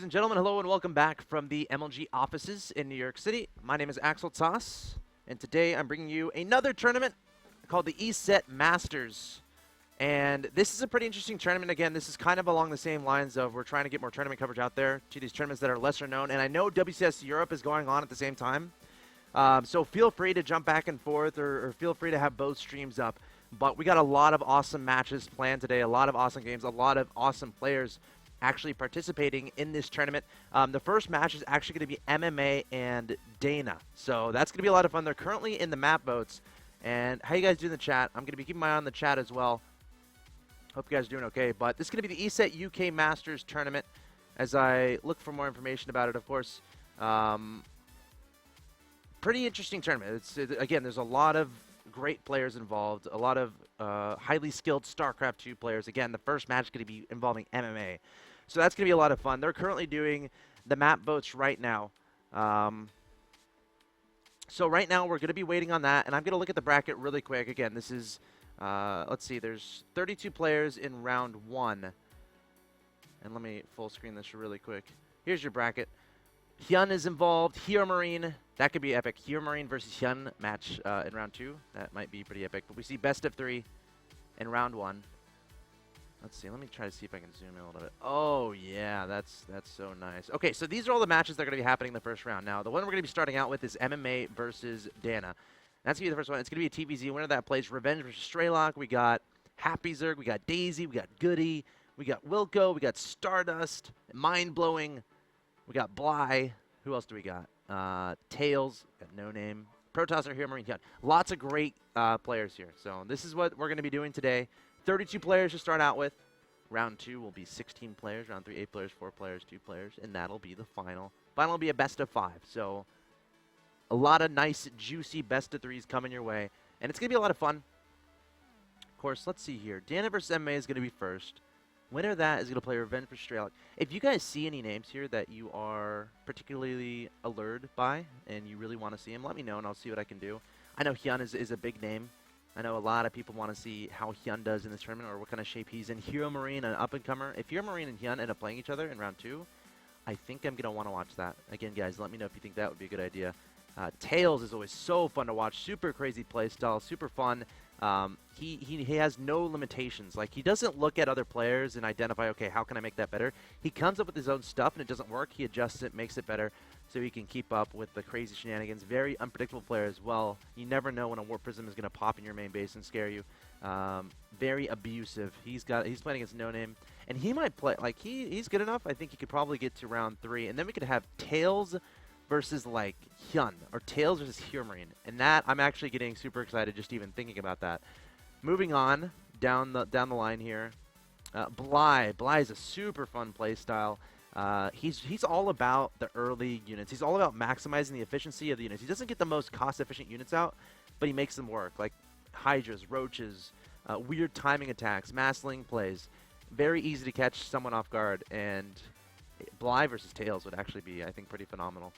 Ladies and gentlemen, hello and welcome back from the MLG offices in New York City. My name is Axel Toss, and today I'm bringing you another tournament called the Eset Masters. And this is a pretty interesting tournament. Again, this is kind of along the same lines of we're trying to get more tournament coverage out there to these tournaments that are lesser known. And I know WCS Europe is going on at the same time. So feel free to jump back and forth or feel free to have both streams up. But we got a lot of awesome matches planned today, a lot of awesome games, a lot of awesome players actually participating in this tournament. The first match is actually going to be MMA and Dana. So that's going to be a lot of fun. They're currently in the map votes. And how you guys do in the chat? I'm going to be keeping my eye on the chat as well. Hope you guys are doing okay. But this is going to be the Eset UK Masters tournament as I look for more information about it, of course. Pretty interesting tournament. Again, there's a lot of great players involved, a lot of highly skilled StarCraft 2 players. Again, the first match is going to be involving MMA. So that's going to be a lot of fun. They're currently doing the map votes right now. So right now we're going to be waiting on that, and I'm going to look at the bracket really quick. Again, this is, let's see, there's 32 players in round 1. And let me full screen this really quick. Here's your bracket. Hyun is involved. Hero Marine. That could be epic. Hero Marine versus Hyun match in round 2. That might be pretty epic. But we see best of 3 in round 1. Let's see. Let me try to see if I can zoom in a little bit. Oh, yeah. That's so nice. Okay, so these are all the matches that are going to be happening in the first round. Now, the one we're going to be starting out with is MMA versus Dana. That's going to be the first one. It's going to be a TVZ winner that plays Revenge versus Straylock. We got Happy Zerg. We got Daisy. We got Goody. We got Wilco. We got Stardust. Mind Blowing. We got Bly. Who else do we got? Tails. Got No Name. Protoss or Hero Marine. Got lots of great players here. So this is what we're going to be doing today. 32 players to start out with. Round 2 will be 16 players. Round 3, 8 players, 4 players, 2 players. And that'll be the final. Final will be a best of 5. So a lot of nice, juicy best of 3s coming your way. And it's going to be a lot of fun. Of course, let's see here. Dana versus MMA is going to be first. Winner of that is going to play Revenge for Straylock. If you guys see any names here that you are particularly allured by and you really want to see them, let me know and I'll see what I can do. I know Hyun is a big name. I know a lot of people want to see how Hyun does in this tournament or what kind of shape he's in. Hero Marine, an up-and-comer. If Hero Marine and Hyun end up playing each other in round 2, I think I'm going to want to watch that. Again, guys, let me know if you think that would be a good idea. Tails is always so fun to watch. Super crazy playstyle, super fun. He has no limitations. Like, he doesn't look at other players and identify, okay, how can I make that better? He comes up with his own stuff, and it doesn't work. He adjusts it, makes it better, so he can keep up with the crazy shenanigans. Very unpredictable player as well. You never know when a Warp Prism is going to pop in your main base and scare you. Very abusive. He's playing against No Name, and he might play, like, he's good enough. I think he could probably get to round 3, and then we could have Tails versus, like, Hyun, or Tails versus Hero Marine. And that, I'm actually getting super excited just even thinking about that. Moving on down the line here, Bly. Bly is a super fun play style. He's all about the early units. He's all about maximizing the efficiency of the units. He doesn't get the most cost-efficient units out, but he makes them work, like Hydras, Roaches, weird timing attacks, mass link plays. Very easy to catch someone off guard, and Bly versus Tails would actually be, I think, pretty phenomenal.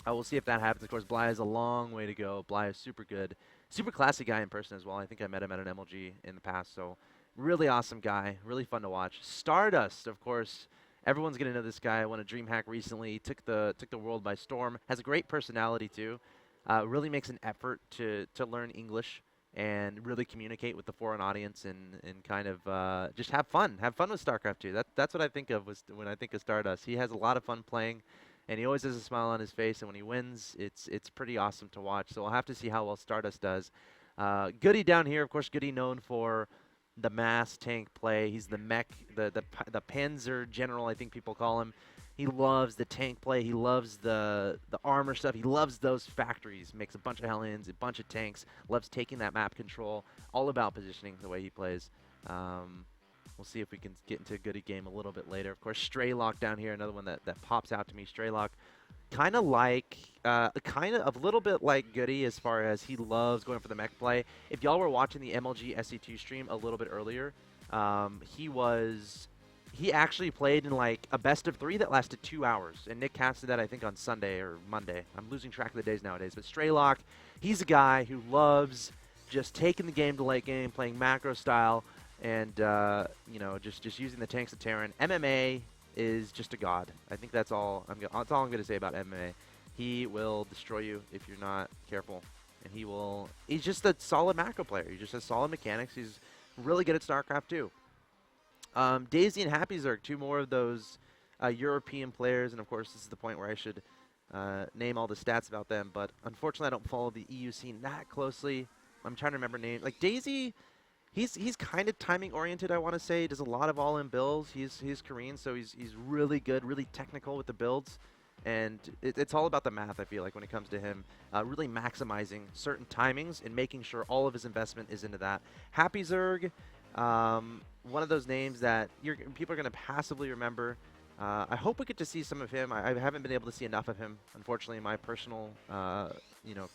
We'll see if that happens. Of course, Bly has a long way to go. Bly is super good. Super classy guy in person as well. I think I met him at an MLG in the past. So really awesome guy. Really fun to watch. Stardust, of course. Everyone's going to know this guy. Won a DreamHack recently. Took the world by storm. Has a great personality, too. Really makes an effort to learn English and really communicate with the foreign audience and kind of just have fun. Have fun with StarCraft 2. That's what I think of when I think of Stardust. He has a lot of fun playing. And he always has a smile on his face, and when he wins, it's pretty awesome to watch. So we'll have to see how well Stardust does. Goody down here, of course, Goody known for the mass tank play. He's the mech, the Panzer General, I think people call him. He loves the tank play. He loves the armor stuff. He loves those factories. Makes a bunch of Hellions, a bunch of tanks. Loves taking that map control. All about positioning the way he plays. We'll see if we can get into a Goody game a little bit later. Of course, Straylock down here, another one that pops out to me. Straylock, kind of like, a little bit like Goody as far as he loves going for the mech play. If y'all were watching the MLG SC2 stream a little bit earlier, he actually played in like a best of 3 that lasted 2 hours. And Nick casted that, I think, on Sunday or Monday. I'm losing track of the days nowadays. But Straylock, he's a guy who loves just taking the game to late game, playing macro style, and, you know, just using the tanks of Terran. MMA, is just a god. I think that's all I'm going to say about MMA. He will destroy you if you're not careful. And he's just a solid macro player. He just has solid mechanics. He's really good at StarCraft too. Daisy and Happy Zerg, two more of those European players. And of course, this is the point where I should name all the stats about them. But unfortunately, I don't follow the EU scene that closely. I'm trying to remember names. Like Daisy, he's kind of timing oriented, I want to say. He does a lot of all-in builds. He's Korean, so he's really good, really technical with the builds. And it's all about the math, I feel like, when it comes to him. Really maximizing certain timings and making sure all of his investment is into that. Happy Zerg, one of those names that people are going to passively remember. I hope we get to see some of him. I haven't been able to see enough of him, unfortunately, in my personal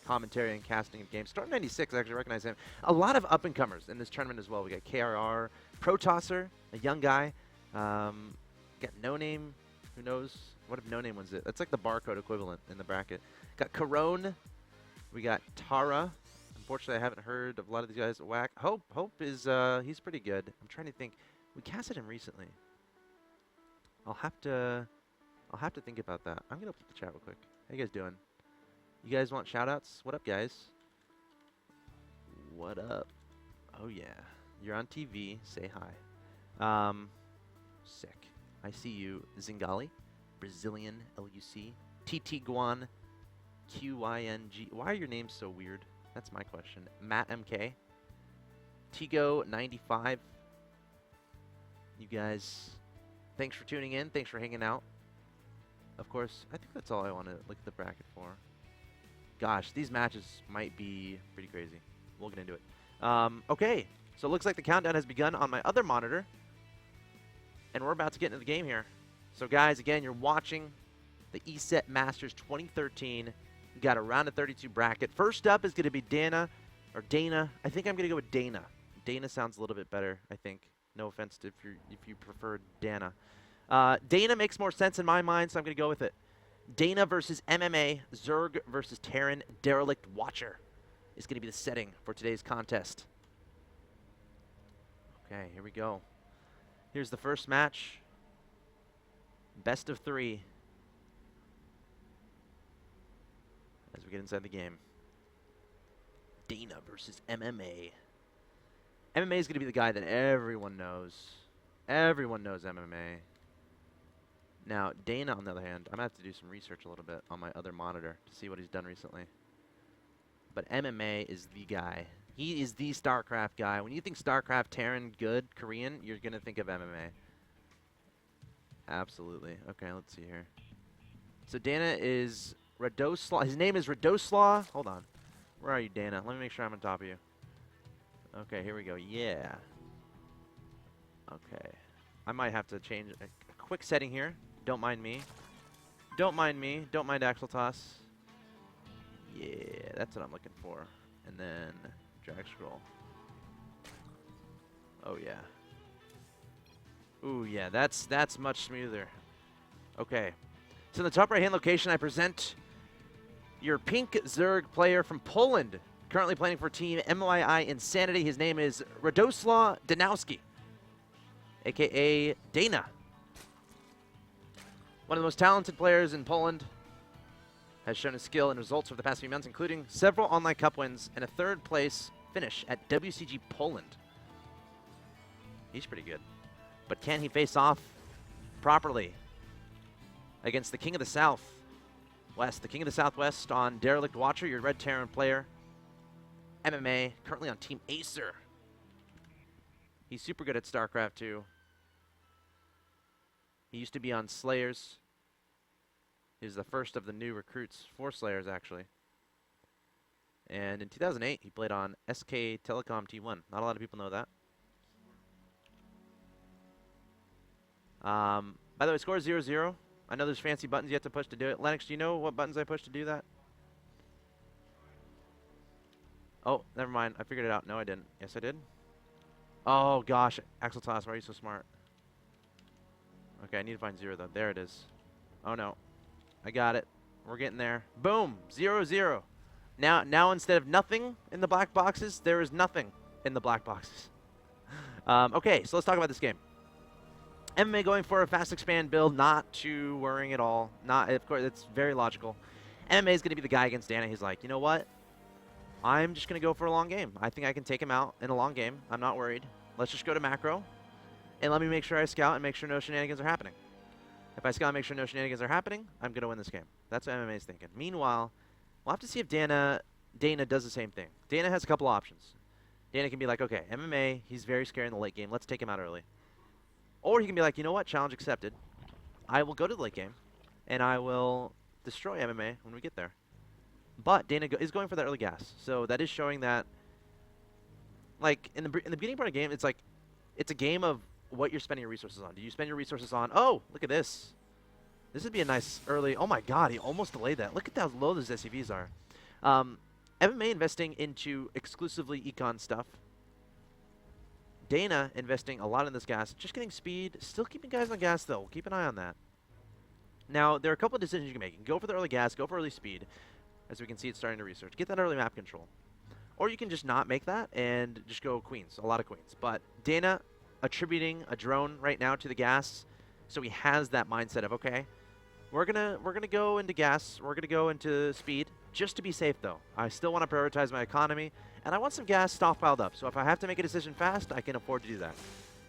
commentary and casting of games. Storm 96, I actually recognize him. A lot of up-and-comers in this tournament as well. We got KRR, Protosser, a young guy. Got No Name, who knows? What if No Name wins it? That's like the barcode equivalent in the bracket. Got Corone. We got Tara. Unfortunately, I haven't heard of a lot of these guys. Whack. Hope is he's pretty good. I'm trying to think. We casted him recently. I'll have to think about that. I'm gonna put the chat real quick. How you guys doing? You guys want shoutouts? What up, guys? What up? Oh yeah, you're on TV. Say hi. Sick. I see you, Zingali. Brazilian LUC, TT Guan, QYNG. Why are your names so weird? That's my question. Matt MK, Tigo 95. You guys, thanks for tuning in. Thanks for hanging out. Of course, I think that's all I want to look at the bracket for. Gosh, these matches might be pretty crazy. We'll get into it. Okay, so it looks like the countdown has begun on my other monitor, and we're about to get into the game here. So guys, again, you're watching the Eset Masters 2013. We got a round of 32 bracket. First up is going to be Dana. I think I'm going to go with Dana. Dana sounds a little bit better, I think. No offense if you prefer Dana. Dana makes more sense in my mind, so I'm going to go with it. Dana versus MMA, Zerg versus Terran, Derelict Watcher is going to be the setting for today's contest. Okay, here we go. Here's the first match. Best of 3 as we get inside the game. Dana versus MMA. MMA is going to be the guy that everyone knows. Everyone knows MMA. Now, Dana, on the other hand, I'm going to have to do some research a little bit on my other monitor to see what he's done recently. But MMA is the guy. He is the StarCraft guy. When you think StarCraft, Terran, good, Korean, you're going to think of MMA. Absolutely. Okay, let's see here. So Dana is Radoslaw. His name is Radoslaw. Hold on. Where are you, Dana? Let me make sure I'm on top of you. Okay, here we go. Yeah. Okay. I might have to change a quick setting here. Don't mind me. Don't mind me. Don't mind Axel Toss. Yeah, that's what I'm looking for. And then drag scroll. Oh, yeah. Ooh, yeah, that's much smoother. Okay. So in the top right-hand location, I present your pink Zerg player from Poland, currently playing for Team MYI Insanity. His name is Radoslaw Danowski, a.k.a. Dana. One of the most talented players in Poland, has shown his skill and results over the past few months, including several online cup wins and a third-place finish at WCG Poland. He's pretty good. But can he face off properly against the King of the Southwest? The King of the Southwest on Derelict Watcher, your Red Terran player. MMA, currently on Team Acer. He's super good at StarCraft too. He used to be on Slayers. He was the first of the new recruits for Slayers, actually. And in 2008, he played on SK Telecom T1. Not a lot of people know that. By the way, score 0-0. I know there's fancy buttons you have to push to do it. Lennox, do you know what buttons I push to do that? Oh, never mind. I figured it out. No, I didn't. Yes, I did. Oh, gosh. Axel Toss, why are you so smart? Okay, I need to find 0, though. There it is. Oh, no. I got it. We're getting there. Boom. 0-0. Now instead of nothing in the black boxes, there is nothing in the black boxes. Okay, so let's talk about this game. MMA going for a fast expand build, not too worrying at all. Not, of course, it's very logical. MMA is going to be the guy against Dana. He's like, you know what? I'm just going to go for a long game. I think I can take him out in a long game. I'm not worried. Let's just go to macro, and let me make sure I scout and make sure no shenanigans are happening. If I scout and make sure no shenanigans are happening, I'm going to win this game. That's what MMA is thinking. Meanwhile, we'll have to see if Dana does the same thing. Dana has a couple options. Dana can be like, okay, MMA, he's very scary in the late game. Let's take him out early. Or he can be like, you know what, challenge accepted. I will go to the late game, and I will destroy MMA when we get there. But Dana is going for that early gas. So that is showing that, like, in the beginning part of the game, it's like, it's a game of what you're spending your resources on. Do you spend your resources on, oh, look at this. This would be a nice early, oh my god, he almost delayed that. Look at how low those SCVs are. MMA investing into exclusively econ stuff. Dana investing a lot in this gas, just getting speed, still keeping guys on gas though. Keep an eye on that. Now, there are a couple of decisions you can make. You can go for the early gas, go for early speed. As we can see, it's starting to research. Get that early map control. Or you can just not make that and just go queens, a lot of queens. But Dana attributing a drone right now to the gas, so he has that mindset of, okay, we're gonna go into gas, we're gonna go into speed, just to be safe though. I still want to prioritize my economy, and I want some gas stockpiled up. So if I have to make a decision fast, I can afford to do that.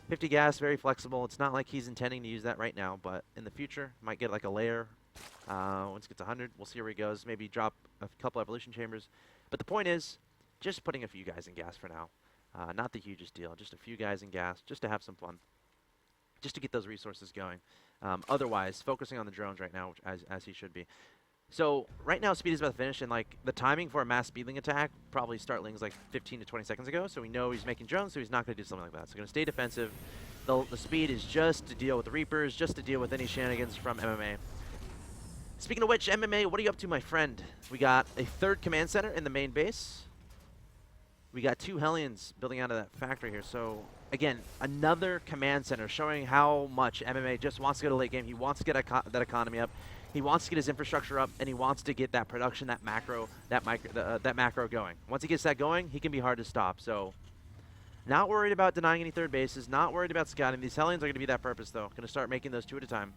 50 gas, very flexible. It's not like he's intending to use that right now, but in the future, might get like a layer. Once it gets 100, we'll see where he goes. Maybe drop a couple evolution chambers. But the point is, just putting a few guys in gas for now. Not the hugest deal. Just a few guys in gas, just to have some fun. Just to get those resources going. Otherwise, focusing on the drones right now, as he should be. So right now, speed is about to finish, and like the timing for a mass speedling attack probably start lings like 15 to 20 seconds ago. So we know he's making drones, so he's not going to do something like that. So going to stay defensive. The speed is just to deal with the Reapers, just to deal with any shenanigans from MMA. Speaking of which, MMA, what are you up to, my friend? We got a third command center in the main base. We got 2 Hellions building out of that factory here. So again, another command center showing how much MMA just wants to go to late game. He wants to get that economy up. He wants to get his infrastructure up, and he wants to get that production, that macro going. Once he gets that going, he can be hard to stop. So, not worried about denying any third bases, not worried about scouting. These Hellions are going to be that purpose, though. Going to start making those 2 at a time.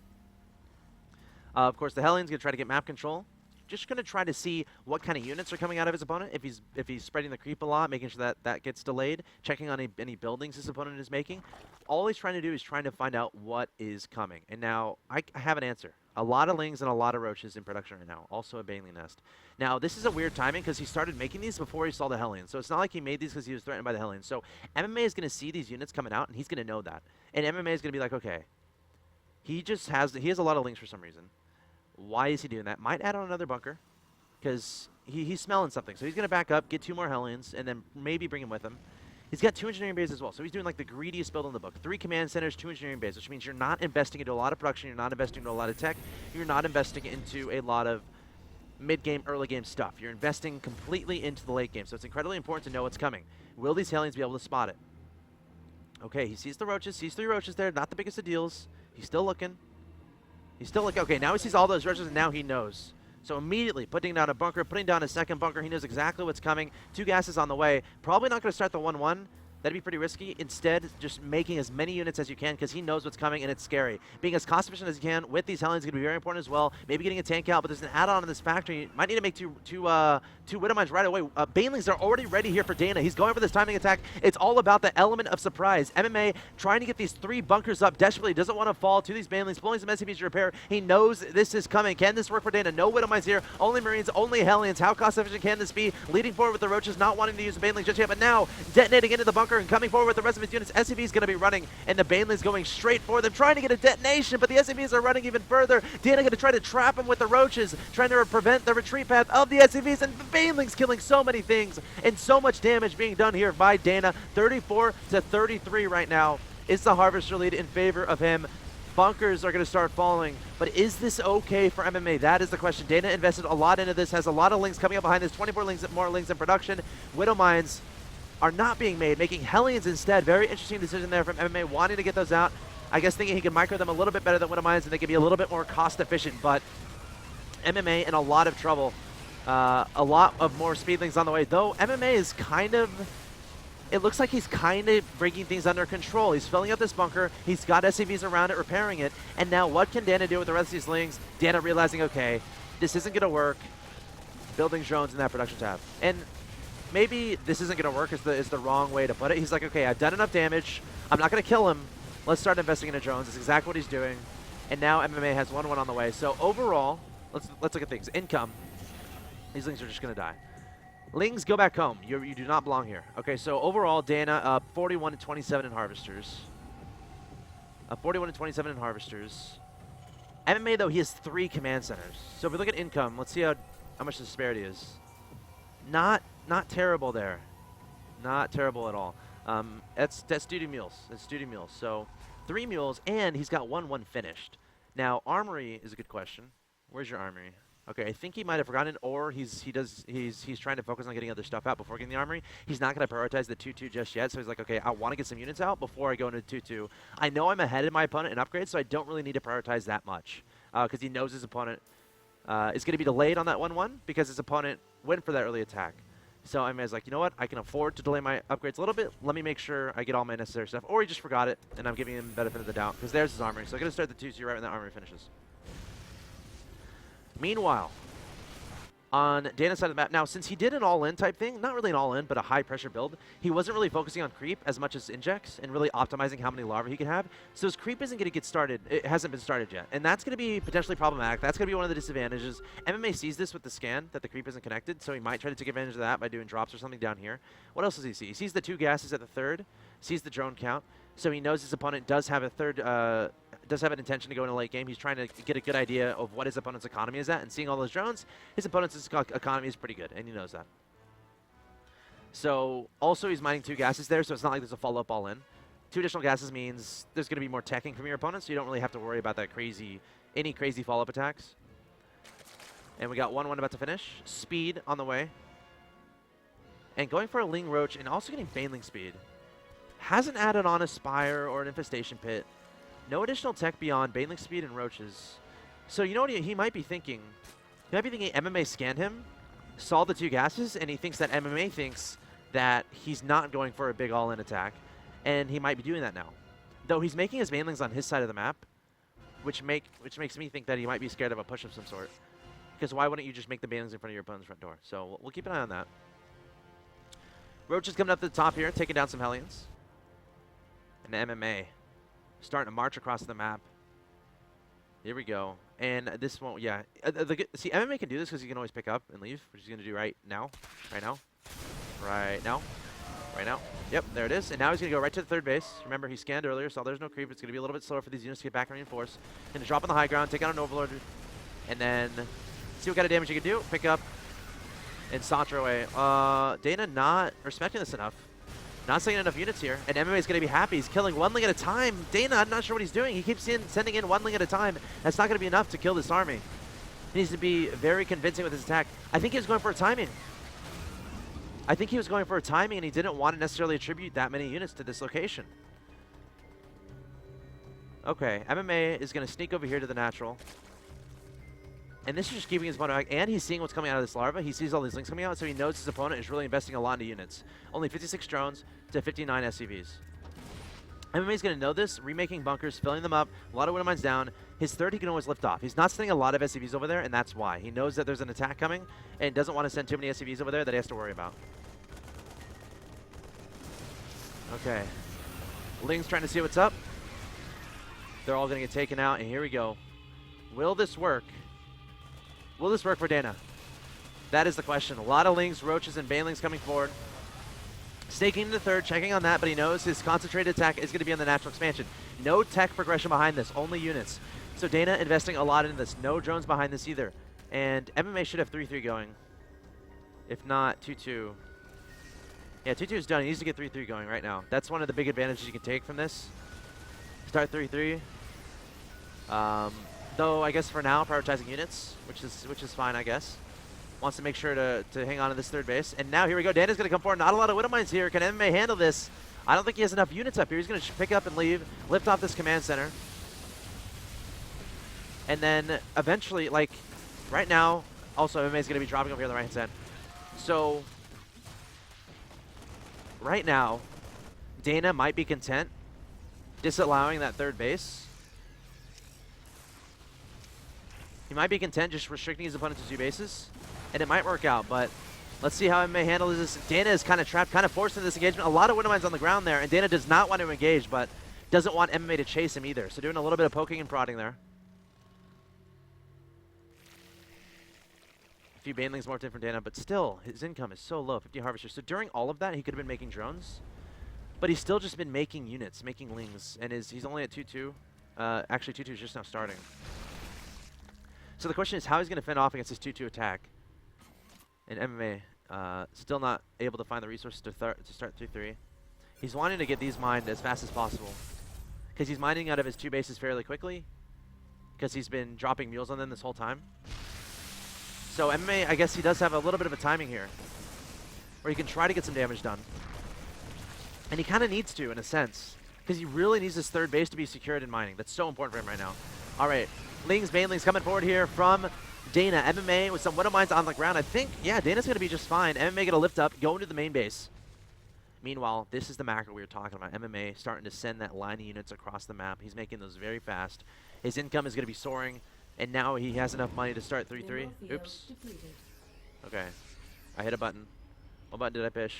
Of course, the Hellions going to try to get map control. Just going to try to see what kind of units are coming out of his opponent. If he's spreading the creep a lot, making sure that that gets delayed, checking on any buildings his opponent is making. All he's trying to do is trying to find out what is coming. And now I have an answer. A lot of lings and a lot of roaches in production right now. Also a baneling nest. Now, this is a weird timing because he started making these before he saw the Hellions. So it's not like he made these because he was threatened by the Hellions. So MMA is going to see these units coming out, and he's going to know that. And MMA is going to be like, okay, he has a lot of lings for some reason. Why is he doing that? Might add on another bunker because he's smelling something. So he's going to back up, get 2 more Hellions, and then maybe bring him with him. He's got 2 engineering bases as well. So he's doing like the greediest build in the book. 3 command centers, 2 engineering bases, which means you're not investing into a lot of production. You're not investing into a lot of tech. You're not investing into a lot of mid-game, early-game stuff. You're investing completely into the late game. So it's incredibly important to know what's coming. Will these Hellions be able to spot it? Okay, he sees the roaches. Sees 3 roaches there. Not the biggest of deals. He's still looking. He's still looking. Okay, now he sees all those roaches, and now he knows. So immediately putting down a bunker, putting down a second bunker. He knows exactly what's coming. 2 gases on the way. Probably not going to start the 1-1. That'd be pretty risky. Instead, just making as many units as you can because he knows what's coming, and it's scary. Being as cost efficient as you can with these Hellions is going to be very important as well. Maybe getting a tank out, but there's an add-on in this factory. You might need to make two Widowmines right away. Banelings are already ready here for Dana. He's going for this timing attack. It's all about the element of surprise. MMA trying to get these 3 bunkers up desperately. Doesn't want to fall to these Banelings. Pulling some SCVs to repair. He knows this is coming. Can this work for Dana? No Widowmines here. Only Marines, only Hellions. How cost efficient can this be? Leading forward with the Roaches, not wanting to use the Banelings just yet, but now detonating into the bunker and coming forward with the rest of his units. SCV is going to be running, and the Banelings going straight for them, trying to get a detonation, but the SCVs are running even further. Dana going to try to trap him with the Roaches, trying to prevent the retreat path of the SCVs, and the Banelings killing so many things, and so much damage being done here by Dana. 34 to 33 right now is the Harvester lead in favor of him. Bunkers are going to start falling, but is this okay for MMA? That is the question. Dana invested a lot into this, has a lot of lings coming up behind this, 24 more lings in production. Widowmines are not being made, making Hellions instead. Very interesting decision there from MMA, wanting to get those out. I guess thinking he can micro them a little bit better than Widowmines, and they can be a little bit more cost efficient, but MMA in a lot of trouble. A lot of more speedlings on the way, though MMA is kind of it looks like he's kind of bringing things under control. He's filling up this bunker. He's got SCVs around it, repairing it. And now what can Dana do with the rest of these Lings? Dana realizing, okay, this isn't going to work. Building drones in that production tab. And maybe this isn't going to work is the wrong way to put it. He's like, okay, I've done enough damage. I'm not going to kill him. Let's start investing into drones. That's exactly what he's doing. And now MMA has 1-1 on the way. So overall, let's look at things. Income. These Lings are just going to die. Lings, go back home. You do not belong here. Okay, so overall, Dana up 41-27 in Harvesters. 41-27 in Harvesters. MMA, though, he has 3 command centers. So if we look at income, let's see how much the disparity is. Not terrible there. Not terrible at all. That's duty mules. That's duty mules. So 3 mules, and he's got 1-1 finished. Now, armory is a good question. Where's your armory? Okay, I think he might have forgotten, or he's trying to focus on getting other stuff out before getting the armory. He's not going to prioritize the 2-2 just yet, so he's like, okay, I want to get some units out before I go into 2-2. I know I'm ahead of my opponent in upgrades, so I don't really need to prioritize that much, because he knows his opponent is going to be delayed on that 1-1 because his opponent went for that early attack. So I was like, you know what? I can afford to delay my upgrades a little bit. Let me make sure I get all my necessary stuff. Or he just forgot it, and I'm giving him benefit of the doubt because there's his armory. So I'm going to start the 2-2 right when that armory finishes. Meanwhile, on Dana's side of the map, now since he did an all-in type thing, not really an all-in, but a high-pressure build, he wasn't really focusing on creep as much as injects and really optimizing how many larvae he could have. So his creep isn't going to get started. It hasn't been started yet. And that's going to be potentially problematic. That's going to be one of the disadvantages. MMA sees this with the scan, that the creep isn't connected, so he might try to take advantage of that by doing drops or something down here. What else does he see? He sees the 2 gases at the 3rd, sees the drone count, so he knows his opponent does have a does have an intention to go in a late game. He's trying to get a good idea of what his opponent's economy is at, and seeing all those drones, his opponent's economy is pretty good, and he knows that. So also he's mining 2 gases there, so it's not like there's a follow-up all-in. 2 additional gases means there's going to be more teching from your opponent, so you don't really have to worry about that any crazy follow-up attacks. And we got 1-1 about to finish. Speed on the way. And going for a Ling Roach and also getting Baneling speed. Hasn't added on a Spire or an Infestation Pit. No additional tech beyond Baneling speed and Roaches. So you know what he might be thinking? He might be thinking MMA scanned him, saw the 2 gases, and he thinks that MMA thinks that he's not going for a big all-in attack, and he might be doing that now. Though he's making his Banelings on his side of the map, which makes me think that he might be scared of a push of some sort. Because why wouldn't you just make the Banelings in front of your opponent's front door? So we'll keep an eye on that. Roach is coming up to the top here, taking down some Hellions. And MMA starting to march across the map. Here we go. And this won't, yeah. See, MMA can do this because he can always pick up and leave, which he's going to do right now. Right now. Right now. Right now. Yep, there it is. And now he's going to go right to the 3rd base. Remember, he scanned earlier, so there's no creep. It's going to be a little bit slower for these units to get back and reinforce. Going to drop on the high ground, take out an Overlord, and then see what kind of damage you can do. Pick up and saunter away. Dana not respecting this enough. Not sending enough units here, and MMA is going to be happy. He's killing 1 Ling at a time. Dana, I'm not sure what he's doing. He keeps sending in 1 Ling at a time. That's not going to be enough to kill this army. He needs to be very convincing with his attack. I think he was going for a timing. And he didn't want to necessarily attribute that many units to this location. Okay, MMA is going to sneak over here to the natural. And this is just keeping his opponent back, and he's seeing what's coming out of this larva. He sees all these Lings coming out, so he knows his opponent is really investing a lot into units. Only 56 drones to 59 SCVs. MMA is going to know this, remaking bunkers, filling them up, a lot of wind mines down. His 3rd he can always lift off. He's not sending a lot of SCVs over there, and that's why. He knows that there's an attack coming, and doesn't want to send too many SCVs over there that he has to worry about. Okay. Ling's trying to see what's up. They're all going to get taken out, and here we go. Will this work? Will this work for Dana? That is the question. A lot of Lings, Roaches, and Banelings coming forward. Staking in the 3rd, checking on that, but he knows his concentrated attack is going to be on the natural expansion. No tech progression behind this, only units. So Dana investing a lot in this. No drones behind this either. And MMA should have 3-3 going. If not, 2-2. Yeah, 2-2 is done. He needs to get 3-3 going right now. That's one of the big advantages you can take from this. Start 3-3. Though I guess for now prioritizing units, which is fine, I guess. Wants to make sure to hang on to this 3rd base. And now here we go. Dana's going to come forward. Not a lot of Widow Mines here. Can MMA handle this? I don't think he has enough units up here. He's going to pick up and leave, lift off this command center. And then eventually, like right now, also MMA is going to be dropping over here on the right-hand side. So right now, Dana might be content disallowing that third base. He might be content just restricting his opponent to 2 bases, and it might work out, but let's see how MMA handles this. Dana is kind of trapped, kind of forced into this engagement. A lot of Wintermines on the ground there, and Dana does not want to engage, but doesn't want MMA to chase him either. So doing a little bit of poking and prodding there. A few Banelings morphed in from Dana, but still, his income is so low, 50 Harvesters. So during all of that, he could have been making drones, but he's still just been making units, making lings, and he's only at 2-2. Actually, 2-2 is just now starting. So the question is how he's going to fend off against this 2-2 attack. And MMA still not able to find the resources to start 3-3. He's wanting to get these mined as fast as possible, because he's mining out of his 2 bases fairly quickly, because he's been dropping mules on them this whole time. So MMA, I guess he does have a little bit of a timing here, where he can try to get some damage done. And he kind of needs to, in a sense, because he really needs his third base to be secured in mining. That's so important for him right now. All right, Lings, Banelings coming forward here from Dana. MMA with some Wintermines on the ground. I think, yeah, Dana's going to be just fine. MMA going to lift up, go into the main base. Meanwhile, this is the macro we were talking about. MMA starting to send that line of units across the map. He's making those very fast. His income is going to be soaring, and now he has enough money to start 3-3. Oops. Okay. I hit a button. What button did I push?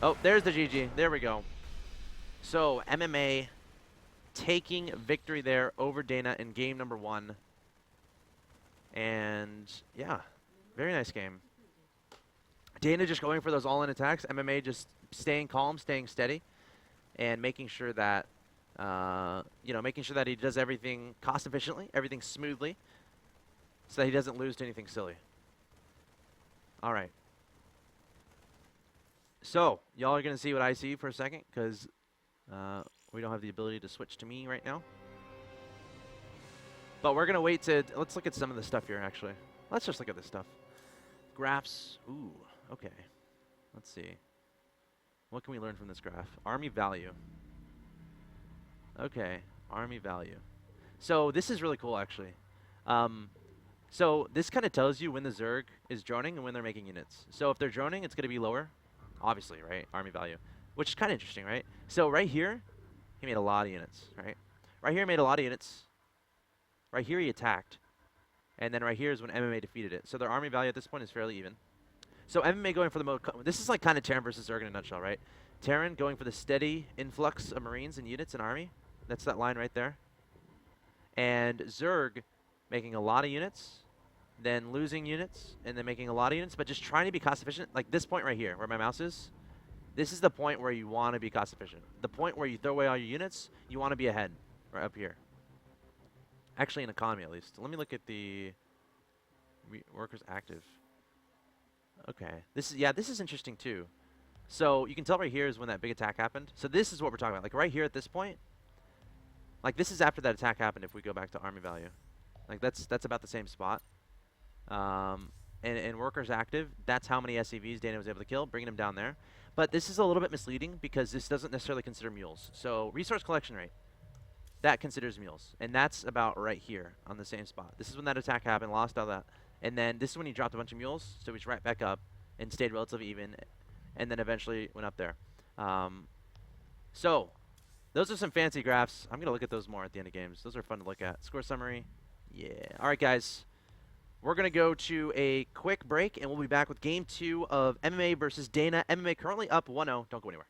Oh, there's the GG. There we go. So, MMA taking victory there over Dana in game number 1. And, yeah, very nice game. Dana just going for those all-in attacks. MMA just staying calm, staying steady, and making sure that, making sure that he does everything cost efficiently, everything smoothly, so that he doesn't lose to anything silly. All right. So, y'all are going to see what I see for a second, because we don't have the ability to switch to me right now. But we're going to wait to, let's look at some of the stuff here, actually. Let's just look at this stuff. Graphs, ooh, okay. Let's see. What can we learn from this graph? Army value. Okay, army value. So this is really cool, actually. So this kind of tells you when the Zerg is droning and when they're making units. So if they're droning, it's going to be lower, obviously, right? Army value, which is kind of interesting, right? So right here, he made a lot of units, right? Right here, he made a lot of units. Right here, he attacked. And then right here is when MMA defeated it. So their army value at this point is fairly even. So MMA going for the mode, this is like kind of Terran versus Zerg in a nutshell, right? Terran going for the steady influx of Marines and units and army. That's that line right there. And Zerg making a lot of units, then losing units, and then making a lot of units, but just trying to be cost efficient. Like this point right here, where my mouse is, this is the point where you want to be cost efficient. The point where you throw away all your units, you want to be ahead, right up here. Actually, in economy at least. Let me look at the workers active. Okay, this is interesting too. So you can tell right here is when that big attack happened. So this is what we're talking about. Like right here at this point, like this is after that attack happened. If we go back to army value, like that's about the same spot. And workers active, that's how many SCVs Dana was able to kill, bringing him down there. But this is a little bit misleading because this doesn't necessarily consider mules. So resource collection rate, that considers mules, and that's about right here on the same spot. This is when that attack happened, lost all that, and then this is when he dropped a bunch of mules, so he's right back up and stayed relatively even, and then eventually went up there. So those are some fancy graphs. I'm gonna look at those more at the end of games. Those are fun to look at. Score summary, yeah. All right, guys, we're gonna go to a quick break, and we'll be back with game 2 of MMA versus Dana. MMA currently up 1-0. Don't go anywhere.